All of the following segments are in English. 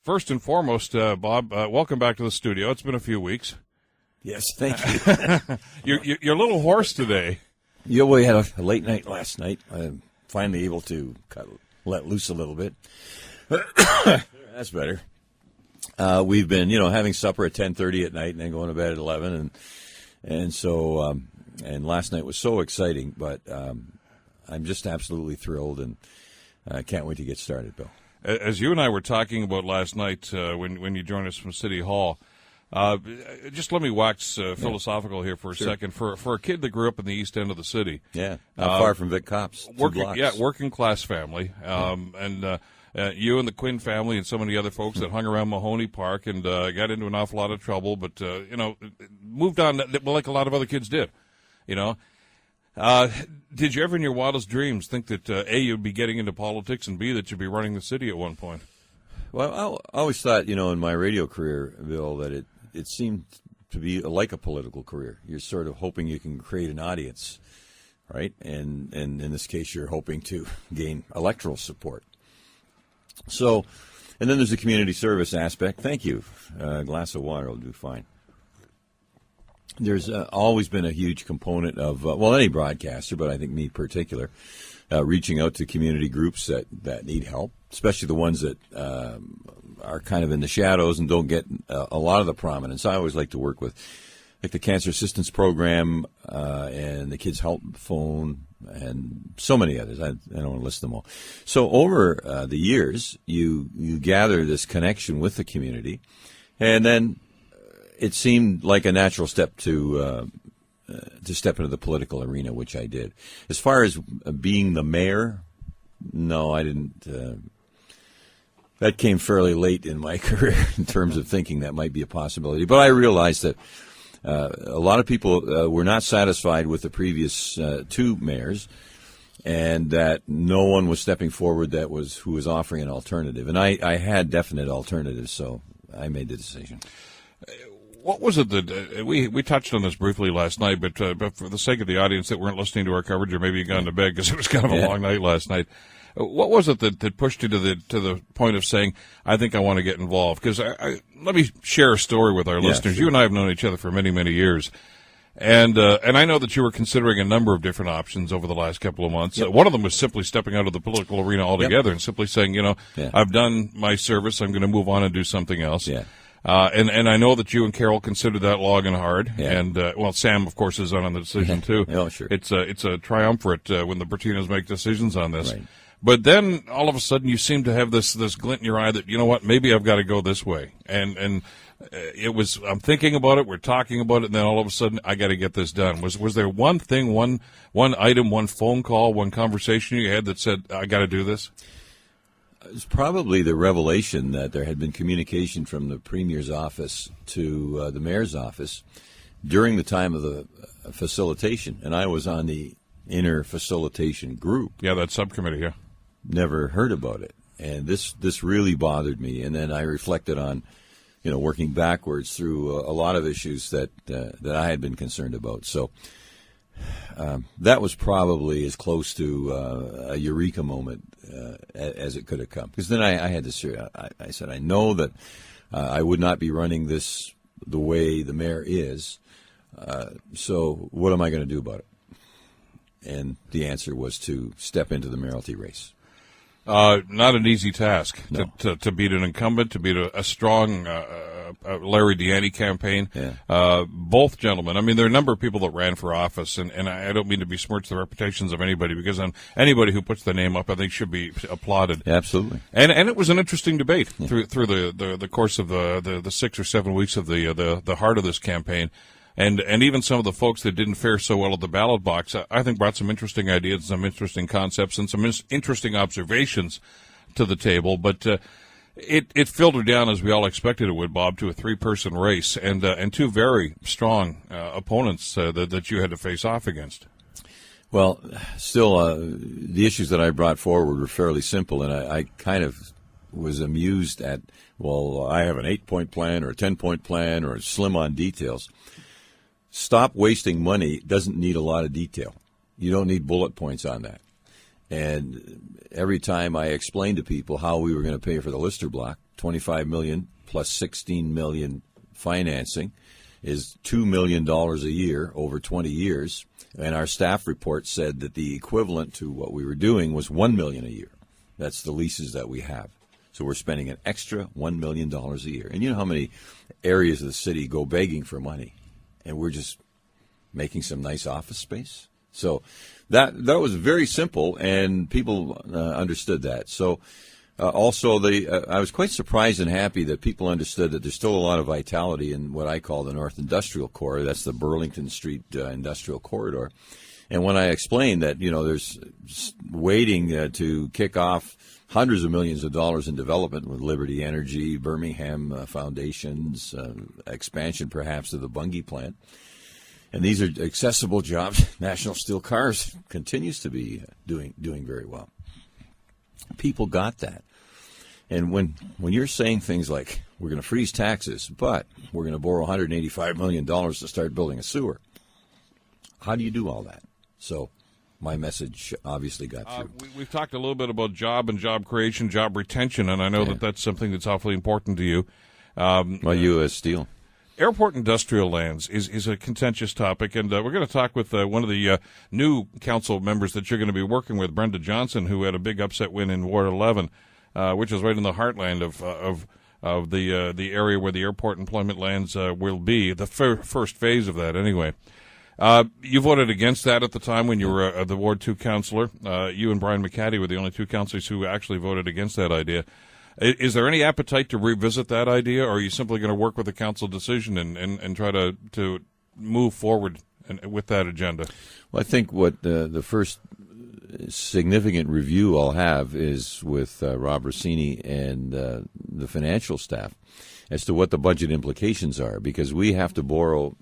First and foremost, Bob, welcome back to the studio. It's been a few weeks. Yes, thank you. You're a little hoarse today. Yeah, we had a late night last night. I'm finally able to let loose a little bit. That's better. We've been, having supper at 10:30 at night and then going to bed at 11, and so last night was so exciting. But I'm just absolutely thrilled, and I can't wait to get started, Bill. As you and I were talking about last night when you joined us from City Hall, just let me wax philosophical here for a second. For a kid that grew up in the east end of the city, not far from Vic Cops, working class family, and you and the Quinn family and so many other folks that hung around Mahoney Park and got into an awful lot of trouble, but moved on like a lot of other kids did. Did you ever in your wildest dreams think that, A, you'd be getting into politics, and B, that you'd be running the city at one point? Well, I always thought, in my radio career, Bill, that it seemed to be like a political career. You're sort of hoping you can create an audience, right? And in this case, you're hoping to gain electoral support. So, and then there's the community service aspect. Thank you. A glass of water will do fine. There's always been a huge component of, any broadcaster, but I think me in particular, reaching out to community groups that need help, especially the ones that are kind of in the shadows and don't get a lot of the prominence. I always like to work with, like the Cancer Assistance Program and the Kids Help Phone and so many others. I don't want to list them all. So over the years, you gather this connection with the community, and then it seemed like a natural step to step into the political arena, which I did. As far as being the mayor, no, I didn't. That came fairly late in my career in terms of thinking that might be a possibility. But I realized that a lot of people were not satisfied with the previous two mayors, and that no one was stepping forward who was offering an alternative. And I had definite alternatives, so I made the decision. What was it that we touched on this briefly last night, but for the sake of the audience that weren't listening to our coverage, or maybe you gone to bed because it was kind of a long night last night, what was it that pushed you to the point of saying, I think I want to get involved? Because let me share a story with our listeners. Sure. You and I have known each other for many, many years, and I know that you were considering a number of different options over the last couple of months. Yep. One of them was simply stepping out of the political arena altogether and simply saying, I've done my service, I'm going to move on and do something else. Yeah. And I know that you and Carol consider that long and hard, and Sam, of course, is on the decision too. Oh, sure. It's a triumvirate when the Bratinas make decisions on this. Right. But then all of a sudden, you seem to have this glint in your eye that maybe I've got to go this way. And it was I'm thinking about it, we're talking about it, and then all of a sudden, I got to get this done. Was there one thing, one item, one phone call, one conversation you had that said I got to do this? It's probably the revelation that there had been communication from the Premier's office to the Mayor's office during the time of the facilitation, and I was on the inner facilitation group. Yeah, that subcommittee, yeah. Never heard about it, and this really bothered me, and then I reflected on, working backwards through a lot of issues that I had been concerned about. So that was probably as close to a eureka moment as it could have come. Because then I had to I said, I know that I would not be running this the way the mayor is, so what am I going to do about it? And the answer was to step into the mayoralty race. Not an easy task. No. to beat an incumbent, to beat a strong Larry Deaney campaign. Yeah. Both gentlemen. I mean, there are a number of people that ran for office, and I don't mean to besmirch the reputations of anybody, because anybody who puts their name up, I think, should be applauded. Absolutely. And it was an interesting debate through the course of the 6 or 7 weeks of the heart of this campaign. And even some of the folks that didn't fare so well at the ballot box, I think, brought some interesting ideas, some interesting concepts, and some interesting observations to the table. But it filtered down, as we all expected it would, Bob, to a 3-person race and two very strong opponents that you had to face off against. Well, still, the issues that I brought forward were fairly simple, and I kind of was amused at, I have an 8-point plan or a 10-point plan or slim on details. Stop wasting money. It doesn't need a lot of detail. You don't need bullet points on that. And every time I explained to people how we were going to pay for the Lister block, $25 million plus $16 million financing is $2 million a year over 20 years. And our staff report said that the equivalent to what we were doing was $1 million a year. That's the leases that we have. So we're spending an extra $1 million a year. And you know how many areas of the city go begging for money, and we're just making some nice office space. So that was very simple, and people understood that. So also, I was quite surprised and happy that people understood that there's still a lot of vitality in what I call the North Industrial Corridor. That's the Burlington Street Industrial Corridor. And when I explained that, there's waiting to kick off hundreds of millions of dollars in development with Liberty Energy, Birmingham Foundations, expansion perhaps of the Bungie plant. And these are accessible jobs. National Steel Cars continues to be doing very well. People got that. And when you're saying things like, we're going to freeze taxes, but we're going to borrow $185 million to start building a sewer, how do you do all that? So my message obviously got through. We've talked a little bit about job and job creation, job retention, and I know that that's something that's awfully important to you. U.S. Steel. Airport industrial lands is a contentious topic, and we're going to talk with one of the new council members that you're going to be working with, Brenda Johnson, who had a big upset win in Ward 11, which is right in the heartland of the area where the airport employment lands will be, the first phase of that anyway. You voted against that at the time when you were the Ward 2 councillor. You and Brian McCaddy were the only two councillors who actually voted against that idea. Is there any appetite to revisit that idea, or are you simply going to work with the council decision and try to move forward with that agenda? Well, I think what the first significant review I'll have is with Bob Bratina and the financial staff as to what the budget implications are, because we have to borrow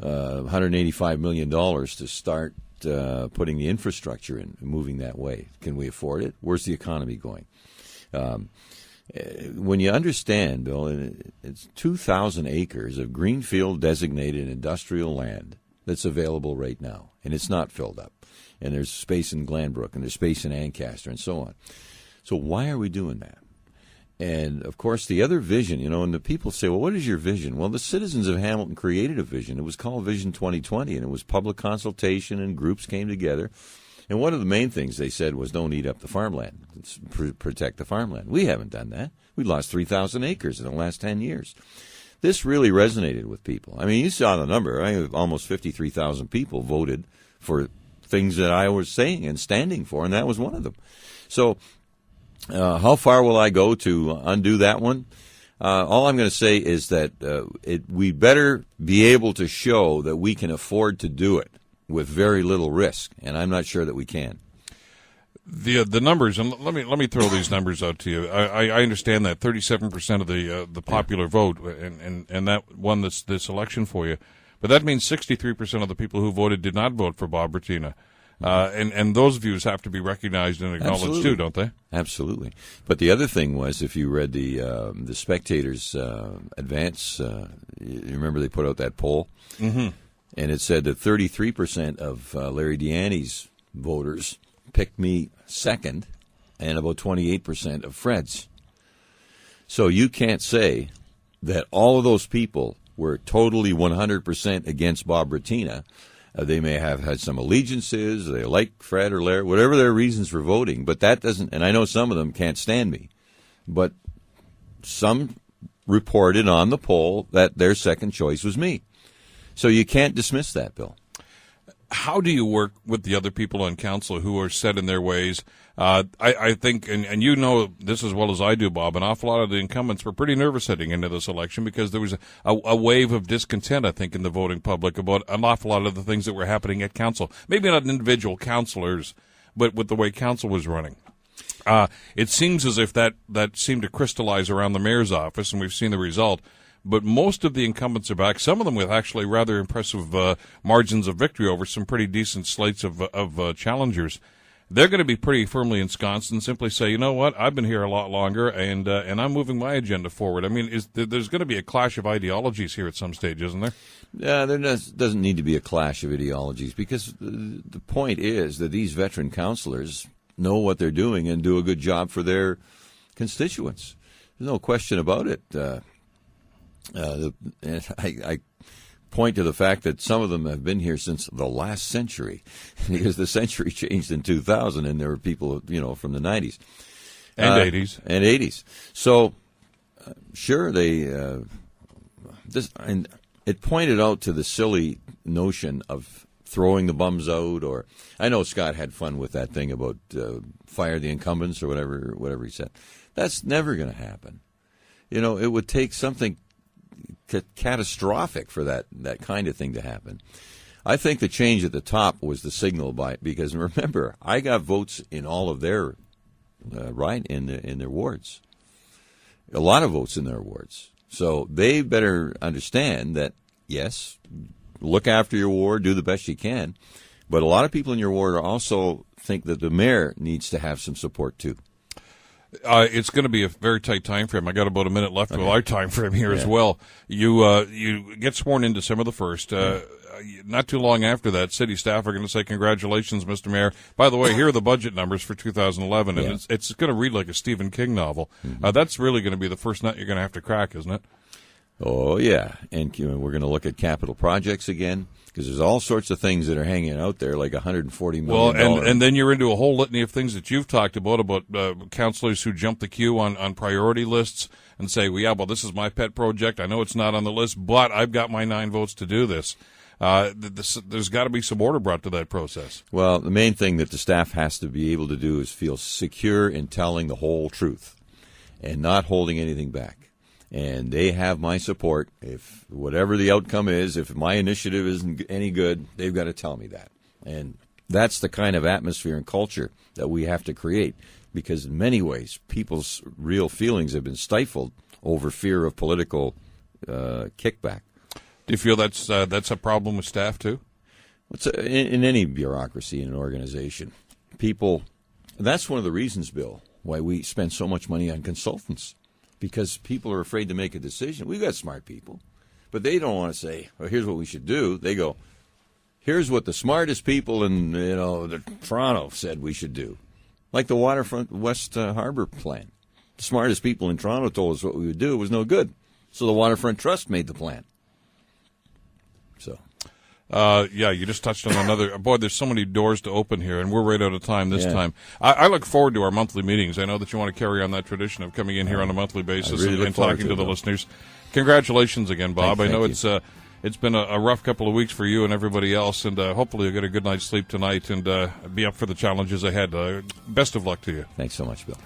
$185 million to start putting the infrastructure in, moving that way. Can we afford it? Where's the economy going? When you understand, Bill, it's 2,000 acres of greenfield designated industrial land that's available right now, and it's not filled up. And there's space in Glanbrook, and there's space in Ancaster, and so on. So why are we doing that? And, of course, the other vision, and the people say, well, what is your vision? Well, the citizens of Hamilton created a vision. It was called Vision 2020, and it was public consultation, and groups came together. And one of the main things they said was don't eat up the farmland, protect the farmland. We haven't done that. We lost 3,000 acres in the last 10 years. This really resonated with people. I mean, you saw the number. Almost 53,000 people voted for things that I was saying and standing for, and that was one of them. So how far will I go to undo that one? All I'm going to say is that we better be able to show that we can afford to do it with very little risk, and I'm not sure that we can. The numbers, and let me throw these numbers out to you. I understand that 37% of the popular vote, and that won this election for you, but that means 63% of the people who voted did not vote for Bob Bratina. And those views have to be recognized and acknowledged. Absolutely. Too, don't they? Absolutely. But the other thing was, if you read the Spectator's advance, you remember they put out that poll, mm-hmm. and it said that 33% of Larry Deaney's voters picked me second, and about 28% of Fred's. So you can't say that all of those people were totally 100% against Bob Bratina. They may have had some allegiances, they like Fred or Larry, whatever their reasons for voting, but that doesn't, and I know some of them can't stand me, but some reported on the poll that their second choice was me. So you can't dismiss that, Bill. How do you work with the other people on council who are set in their ways? I think, and you know this as well as I do, Bob, an awful lot of the incumbents were pretty nervous heading into this election because there was a wave of discontent, I think, in the voting public about an awful lot of the things that were happening at council. Maybe not individual councilors, but with the way council was running. It seems as if that seemed to crystallize around the mayor's office, and we've seen the result. But most of the incumbents are back, some of them with actually rather impressive margins of victory over some pretty decent slates of challengers. They're going to be pretty firmly ensconced and simply say, you know what, I've been here a lot longer, and I'm moving my agenda forward. I mean, there's going to be a clash of ideologies here at some stage, isn't there? Yeah, there doesn't need to be a clash of ideologies, because the point is that these veteran counselors know what they're doing and do a good job for their constituents. no question about it. And I point to the fact that some of them have been here since the last century, because the century changed in 2000, and there were people, from the 90s. And 80s. And 80s. So, sure, and it pointed out to the silly notion of throwing the bums out, or I know Scott had fun with that thing about fire the incumbents or whatever he said. That's never going to happen. It would take something catastrophic for that kind of thing to happen. I think the change at the top was the signal because remember, I got votes in all of their in their wards, a lot of votes in their wards. So they better understand that, yes, look after your ward, do the best you can, but a lot of people in your ward also think that the mayor needs to have some support too. It's going to be a very tight time frame. I got about a minute left of our time frame here as well. You get sworn in December the 1st. Not too long after that, city staff are going to say, "Congratulations, Mr. Mayor. By the way, here are the budget numbers for 2011." And it's going to read like a Stephen King novel. That's really going to be the first nut you're going to have to crack, isn't it? Oh, yeah. And we're going to look at capital projects again, because there's all sorts of things that are hanging out there, like $140 million. Well, and then you're into a whole litany of things that you've talked about councilors who jump the queue on priority lists and say, well, this is my pet project. I know it's not on the list, but I've got my 9 votes to do this. There's got to be some order brought to that process. Well, the main thing that the staff has to be able to do is feel secure in telling the whole truth and not holding anything back. And they have my support. If whatever the outcome is, if my initiative isn't any good, they've got to tell me that. And that's the kind of atmosphere and culture that we have to create, because in many ways, people's real feelings have been stifled over fear of political kickback. Do you feel that's a problem with staff too? In any bureaucracy in an organization, that's one of the reasons, Bill, why we spend so much money on consultants. Because people are afraid to make a decision. We've got smart people, but they don't want to say, well, here's what we should do. They go, here's what the smartest people in Toronto said we should do. Like the waterfront West Harbor plan. The smartest people in Toronto told us what we would do. It was no good. So the Waterfront Trust made the plan. So. You just touched on another. Boy, there's so many doors to open here, and we're right out of time this time. I look forward to our monthly meetings. I know that you want to carry on that tradition of coming in here on a monthly basis and talking to the listeners. Congratulations again, Bob. Thank you. It's been a rough couple of weeks for you and everybody else, and hopefully you'll get a good night's sleep tonight and be up for the challenges ahead. Best of luck to you. Thanks so much, Bill.